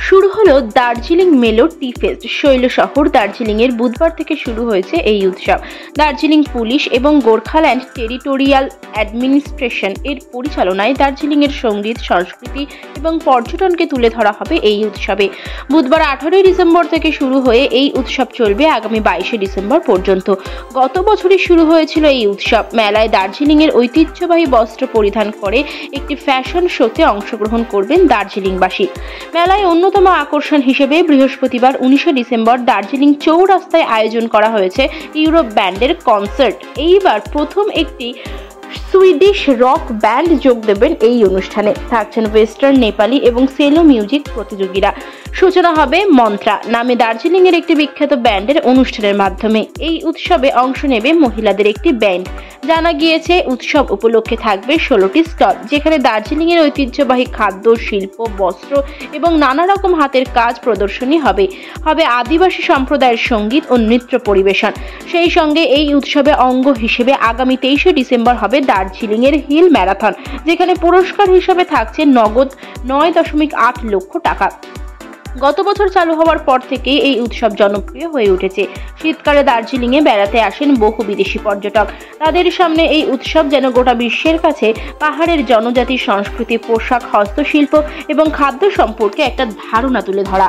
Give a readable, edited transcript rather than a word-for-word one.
শুরু হলো দার্জিলিং মেলো টি ফেস্ট। শৈল শহর দার্জিলিং এর বুধবার থেকে শুরু হয়েছে এই উৎসব। দার্জিলিং পুলিশ এবং গোর্খাল্যান্ড টেরিটোরিয়াল অ্যাডমিনিস্ট্রেশন এর পরিচালনায় দার্জিলিং এর সঙ্গীত, সংস্কৃতি এবং পর্যটনকে তুলে ধরা হবে এই উৎসবে। বুধবার 18 ডিসেম্বর থেকে শুরু হয়ে এই উৎসব চলবে আগামী 22 ডিসেম্বর পর্যন্ত। গত বছরই শুরু হয়েছিল এই উৎসব। মেলায় দার্জিলিং এর ঐতিহ্যবাহী বস্ত্র পরিধান করে একটি ফ্যাশন শোতে অংশগ্রহণ করবেন দার্জিলিংবাসী। মেলায় অন্যতম আকর্ষণ হিসেবে বৃহস্পতিবার 19 ডিসেম্বর দার্জিলিং চৌরাস্তায় আয়োজন করা হয়েছে ইউরোপ ব্যান্ডের কনসার্ট। এইবার প্রথম একটি সুইডিশ রক ব্যান্ড যোগ দেবেন এই অনুষ্ঠানে। থাকছেন ওয়েস্টার্ন, নেপালি এবং সেলো মিউজিক প্রতিযোগীরা। সূচনা হবে মন্ত্রা নামে দার্জিলিং এর একটি বিখ্যাত ব্যান্ডের অনুষ্ঠানের মাধ্যমে। এই উৎসবে অংশ নেবে মহিলাদের একটি ব্যান্ড। জানা গিয়েছে উৎসব উপলক্ষে থাকবে 16টি স্টল, যেখানে দার্জিলিং এর ঐতিহ্যবাহী খাদ্য, শিল্প, বস্ত্র এবং নানা রকম হাতের কাজ প্রদর্শনী হবে। আদিবাসী সম্প্রদায়ের সঙ্গীত ও নৃত্য পরিবেশন। সেই সঙ্গে এই উৎসবে অঙ্গ হিসেবে আগামী 23 ডিসেম্বর হবে দার্জিলিং এর হিল ম্যারাথন, যেখানে পুরস্কার হিসেবে থাকছে নগদ 9.8 লক্ষ টাকা। গত বছর চালু হওয়ার পর থেকেই এই উৎসব জনপ্রিয় হয়ে উঠেছে। শীতকালে দার্জিলিংয়ে বেড়াতে আসেন বহু বিদেশি পর্যটক। তাদের সামনে এই উৎসব যেন গোটা বিশ্বের কাছে পাহাড়ের জনজাতির সংস্কৃতি, পোশাক, হস্তশিল্প এবং খাদ্য সম্পর্কে একটা ধারণা তুলে ধরা।